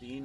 3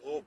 2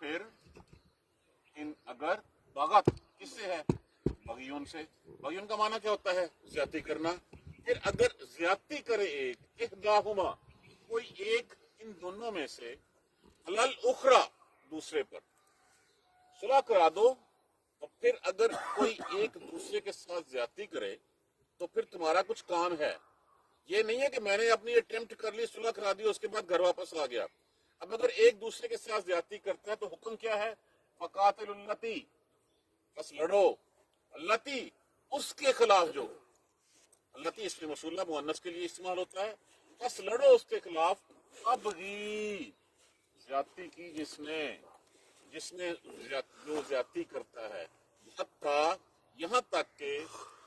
پھر اگر بغت کس سے ہے؟ بغیون سے. بغیون کا معنی کیا ہوتا ہے؟ زیادتی کرنا. پھر اگر زیادتی کرے ایک احداہما کوئی ایک ان دونوں میں سے علل اخرى دوسرے پر صلح کرا دو. اور پھر اگر کوئی ایک دوسرے کے ساتھ زیادتی کرے تو پھر تمہارا کچھ کام ہے. یہ نہیں ہے کہ میں نے اپنی اٹیمپٹ کر لی صلح کرا دی اس کے بعد گھر واپس آ گیا. اب اگر ایک دوسرے کے ساتھ زیادتی کرتا ہے تو حکم کیا ہے؟ فقاتل اللتی بس لڑو اللتی اس کے خلاف جو اللتی اس میں موصولہ مؤنث کے لیے استعمال ہوتا ہے. بس لڑو اس کے خلاف ابغی زیادتی کی جس نے جو زیادتی کرتا ہے حتی یہاں تک کہ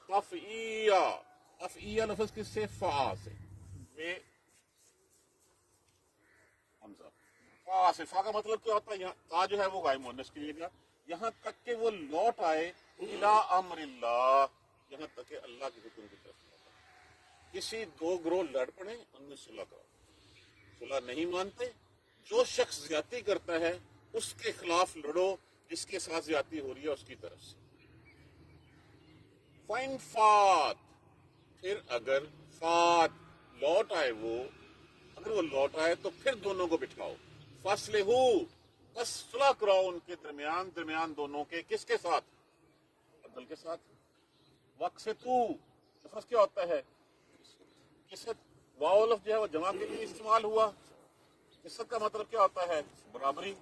تفعیہ لفظ کس سے؟ فا سے. حمزہ فا سے. فا کا مطلب کیا ہوتا ہے؟ یہاں تا جو ہے وہ غائب مؤنث کے لیے گا. یہاں تک کہ وہ لوٹ آئے الی امر اللہ یہاں تک کہ اللہ کے حکم کی طرف لوٹ آئے. کسی دو گروہ لڑ پڑے ان میں صلح کرو. صلح نہیں مانتے جو شخص زیادتی کرتا ہے اس کے خلاف لڑو جس کے ساتھ زیادتی ہو رہی ہے اس کی طرف سے. فَإِنْ فَات پھر اگر فات لوٹ آئے اگر وہ لوٹ آئے تو پھر دونوں کو بٹھاؤ. فَأَصْلِحُوا بس صلح کراؤ ان کے درمیان دونوں کے. کس کے ساتھ؟ عدل کے ساتھ. وَاقْسِطُوا لفظ کیا ہوتا ہے؟ قسط. واو لفظ جو ہے وہ جمع کے لیے استعمال ہوا. قسط کا مطلب کیا ہوتا ہے؟ برابری.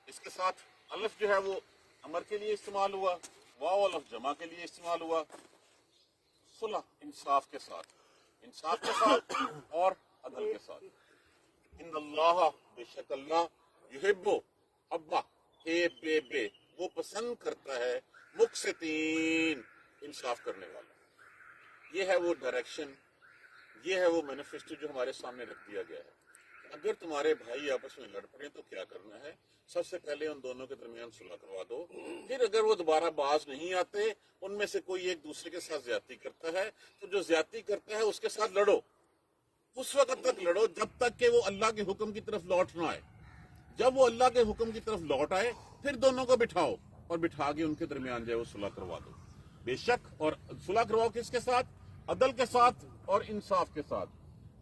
اس کے ساتھ الف جو ہے وہ امر کے لیے استعمال ہوا. واو الف جمع کے لیے استعمال ہوا. صلح انصاف کے ساتھ اور عدل کے ساتھ. ان اللہ بے شک اللہ یحب ابا بے وہ پسند کرتا ہے مقسطین انصاف کرنے والا. یہ ہے وہ ڈائریکشن, یہ ہے وہ مینیفیسٹو جو ہمارے سامنے رکھ دیا گیا ہے. اگر تمہارے بھائی آپس میں لڑ پڑے تو کیا کرنا ہے؟ سب سے پہلے ان دونوں کے درمیان صلح کروا دو. پھر اگر وہ دوبارہ باز نہیں آتے, ان میں سے کوئی ایک دوسرے کے ساتھ زیادتی کرتا ہے تو جو زیادتی کرتا ہے اس کے ساتھ لڑو. اس وقت تک لڑو جب تک کہ وہ اللہ کے حکم کی طرف لوٹ نہ آئے. جب وہ اللہ کے حکم کی طرف لوٹ آئے پھر دونوں کو بٹھاؤ اور بٹھا کے ان کے درمیان جو ہے وہ صلح کروا دو. بے شک اور صلح کرواؤ کس کے ساتھ؟ عدل کے ساتھ اور انصاف کے ساتھ.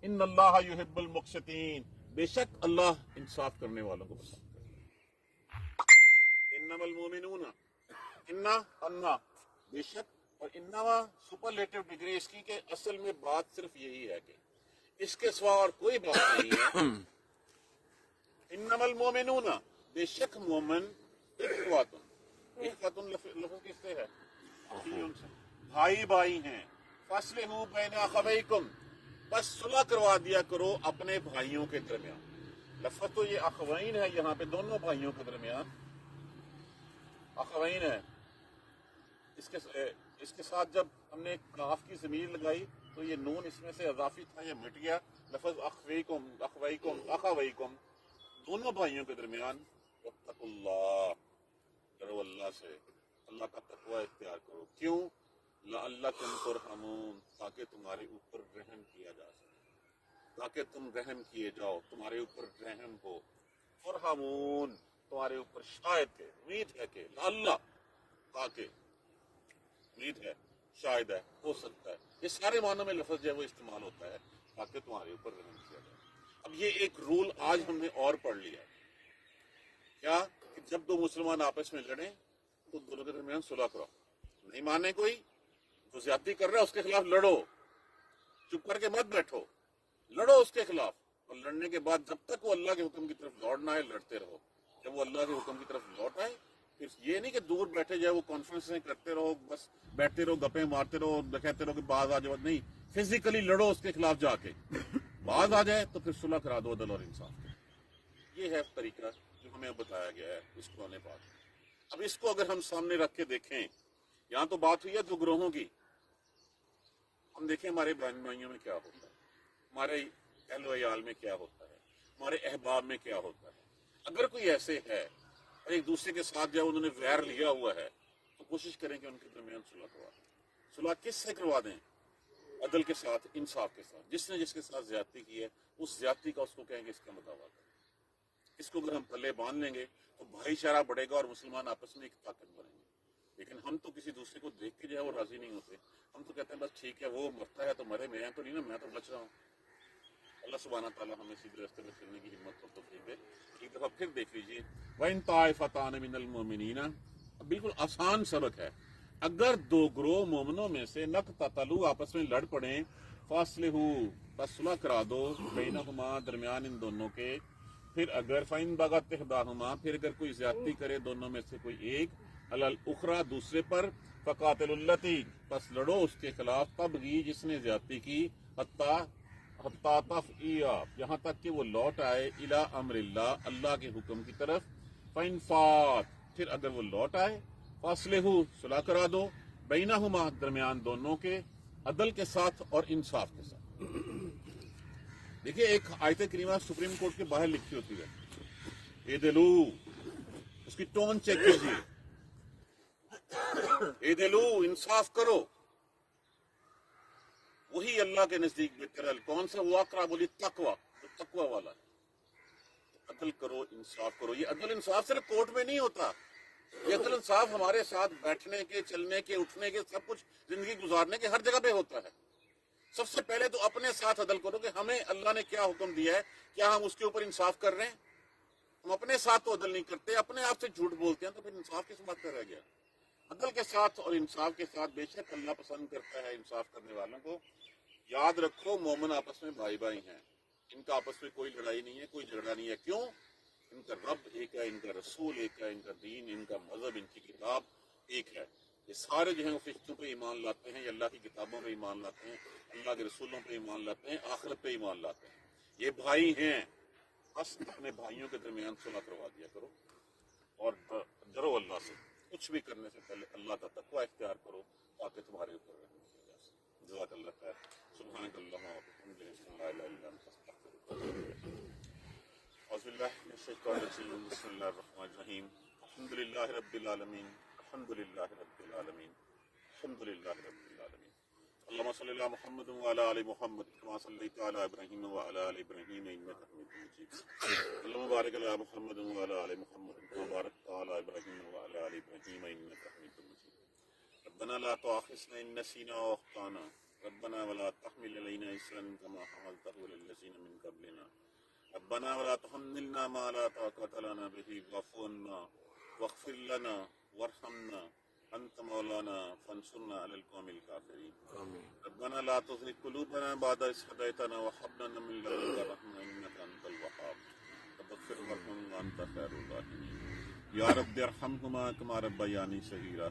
ان اللہ یحب المقسطین بے شک اللہ انصاف کرنے والوں کو پسند کرتا ہے. انما المؤمنون انا بے شک اور انما سپرلیٹو ڈگری اس کی کہ اصل میں بات صرف یہی ہے کہ اس کے سوا اور کوئی بات نہیں ہے. انما المؤمنون بے شک مومن اخواتن لفظ کس سے ہے؟ بھائی ہیں. فاصلحوا بین اخویکم بس صلح کروا دیا کرو اپنے بھائیوں کے درمیان. لفظ تو یہ اخوین ہے, یہاں پہ دونوں بھائیوں کے درمیان اخوین ہے. اس کے ساتھ جب ہم نے کاف کی ضمیر لگائی تو یہ نون اس میں سے اضافی تھا, یہ مٹ گیا. لفظ اخویکم دونوں بھائیوں کے درمیان. واتقوا اللہ ڈرو اللہ سے, اللہ کا تقوی اختیار کرو. کیوں؟ لعلکم ترحمون تاکہ تمہارے اوپر رحم کیا جا سکے, تاکہ تم رحم کیے جاؤ, تمہارے اوپر رحم ہو. ترحمون تمہارے اوپر شاید کہ امید ہے کہ اللہ تاکہ امید ہے شاید ہے ہو سکتا ہے. یہ سارے معنوں میں لفظ جو ہے وہ استعمال ہوتا ہے تاکہ تمہارے اوپر رحم کیا جائے. اب یہ ایک رول آج ہم نے اور پڑھ لیا کیا کہ جب دو مسلمان آپس میں لڑیں تو دونوں کے درمیان صلح کراؤ. نہیں مانے کوئی جو زیادتی کر رہا ہے اس کے خلاف لڑو, چپ کر کے مت بیٹھو, لڑو اس کے خلاف. اور لڑنے کے بعد جب تک وہ اللہ کے حکم کی طرف لوٹ نہ آئے لڑتے رہو. جب وہ اللہ کے حکم کی طرف لوٹ آئے پھر یہ نہیں کہ دور بیٹھے جائے وہ کانفرنسیں کرتے رہو, بس بیٹھتے رہو, گپیں مارتے رہو, کہتے رہو کہ باز آ جاؤ. نہیں, فزیکلی لڑو اس کے خلاف جا کے. باز آ جائے تو پھر صلح کرا دو عدل اور انصاف کے. یہ ہے طریقہ جو ہمیں بتایا گیا ہے اس قرآن پاک. اب اس کو اگر ہم سامنے رکھ کے دیکھیں, یہاں تو بات ہوئی ہے دو گروہوں کی. ہم دیکھیں ہمارے بہنوں میں کیا ہوتا ہے, ہمارے اہل و عیال میں کیا ہوتا ہے, ہمارے احباب میں کیا ہوتا ہے. اگر کوئی ایسے ہے اور ایک دوسرے کے ساتھ جو انہوں نے ویر لیا ہوا ہے تو کوشش کریں کہ ان کے درمیان صلح کروا دیں. صلح کس سے کروا دیں؟ عدل کے ساتھ، انصاف کے ساتھ. جس نے جس کے ساتھ زیادتی کی ہے اس زیادتی کا اس کو کہیں گے اس کا مداوع کریں. اس کو اگر ہم پلے باندھ لیں گے تو بھائی چارہ بڑھے گا اور مسلمان آپس میں ایک طاقت بنیں گے. لیکن ہم تو کسی دوسرے کو دیکھ کے جو ہے وہ راضی نہیں ہوتے. ہم تو کہتے ہیں بس ٹھیک ہے وہ مرتا ہے تو مرے، میں تو نہیں نا، میں تو بچ رہا ہوں. اللہ سبحانہ تعالیٰ ہمیں سیدھے راستے میں چلنے کی ہمت اور توفیق دے. ایک دفعہ پھر دیکھ لیجیے وَإِن طَائِفَتَانِ مِنَ الْمُؤْمِنِينَ. بالکل آسان سبق ہے. اگر دو گروہ مومنوں میں سے نقتتلوا آپس میں لڑ پڑیں، فَأَصْلِحُوا پس صلح کرا دو، بینہما درمیان ان دونوں کے. پھر اگر فَإِن بَغَتْ إِحْدَاهُمَا پھر اگر کوئی زیادتی کرے دونوں میں سے کوئی ایک، عَلَى الْأُخْرَى دوسرے پر، فَقَاتِلُوا الَّتِي پس لڑو اس کے خلاف، تبغی جس نے زیادتی کی، حتیٰ تفیٰ یہاں تک کہ وہ لوٹ آئے، الی امر اللہ اللہ کے حکم کی طرف. فَإِن فَاءَتْ پھر اگر وہ لوٹ آئے، فَأَصْلِحُوا صلح کرا دو، بینہما درمیان دونوں کے، عدل کے ساتھ اور انصاف کے ساتھ. دیکھیے ایک آیت کریمہ سپریم کورٹ کے باہر لکھی ہوتی ہے، اعدلو، اس کی ٹون چیک کیجیے، اعدلو انصاف کرو. وہی اللہ کے نزدیک بہتر ہے. کون سا؟ وہ اقرب للتقویٰ، جو تقوی والا ہے. عدل کرو، انصاف کرو. یہ عدل انصاف صرف کورٹ میں نہیں ہوتا، یہ عدل انصاف ہمارے ساتھ بیٹھنے کے، چلنے کے، اٹھنے کے، سب کچھ زندگی گزارنے کے ہر جگہ پہ ہوتا ہے. سب سے پہلے تو اپنے ساتھ عدل کرو کہ ہمیں اللہ نے کیا حکم دیا ہے، کیا ہم اس کے اوپر انصاف کر رہے ہیں؟ ہم اپنے ساتھ تو عدل نہیں کرتے، اپنے آپ سے جھوٹ بولتے ہیں، تو پھر انصاف کس بات کا رہ گیا؟ عدل کے ساتھ اور انصاف کے ساتھ بے شک اللہ پسند کرتا ہے انصاف کرنے والوں کو. یاد رکھو مومن آپس میں بھائی بھائی ہیں، ان کا آپس میں کوئی لڑائی نہیں ہے، کوئی جھگڑا نہیں ہے. کیوں؟ ان کا رب ایک ہے، ان کا رسول ایک ہے، ان کا دین، ان کا مذہب، ان کی کتاب ایک ہے. یہ سارے جو ہیں وہ فرشتوں پہ ایمان لاتے ہیں، یہ اللہ کی کتابوں پہ ایمان لاتے ہیں، اللہ کے رسولوں پہ ایمان لاتے ہیں، آخرت پہ ایمان لاتے ہیں. یہ بھائی ہیں. بس اپنے بھائیوں کے درمیان صلح کروا دیا کرو اور ڈرو اللہ سے. کچھ بھی کرنے سے پہلے اللہ کا تقوی اختیار کرو تاکہ تمہارے اوپر رحم کیا جا سکے. جزاک اللہ خیر. سبحانک اللہم و بحمدک، لا الہ الا انت، استغفرک و اتوب الیک. اعوذ باللہ من الشیطان الرجیم. بسم اللہ الرحمن الرحیم. الحمد للہ رب العالمین، الحمد للہ رب العالمین، الحمد للہ رب العالمین. اللهم صل على محمد وعلى ال محمد كما صليت على ابراهيم وعلى ال ابراهيم انك حميد مجيد. اللهم بارك على محمد وعلى ال محمد كما باركت على ابراهيم وعلى ال ابراهيم انك حميد مجيد. ربنا لا تؤاخذنا ان نسينا واخطانا، ربنا ولا تحمل علينا إصرا كما حملته على الذين من قبلنا، ربنا ولا تحملنا ما لا طاقة لنا به، واعف عنا واغفر لنا وارحمنا أنت مولانا فانصرنا على القوم الكافرين. ربنا لا تزغ قلوبنا بعد إذ هديتنا وهب لنا من لدنك رحمة إنك أنت الوهاب. رب اغفر وارحم وأنت خير الراحمين. یا رب ارحمهما كما ربياني صغيرا،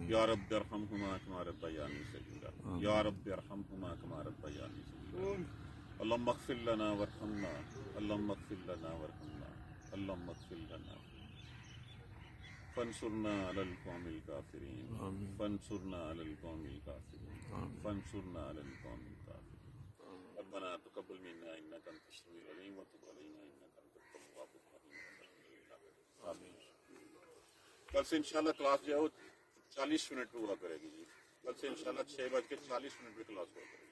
یا رب ارحمهما كما ربياني صغيرا، یا رب ارحمهما كما ربياني صغيرا. اللهم اغفر لنا وارحمنا، اللهم اغفر لنا وارحمنا، اللهم اغفر لنا. فانصرنا على القوم الكافرين، فانصرنا على القوم الكافرين، فانصرنا على القوم الكافرين. ربنا تقبل منا انك انت السميع العليم وتب علينا انك انت التواب الرحيم. آمین. کل سے انشاءاللہ کلاس جو ہے وہ 40 منٹ ہوا کرے گی جی. کل سے انشاءاللہ 6:40 پہ کلاس ہوا کرے گی.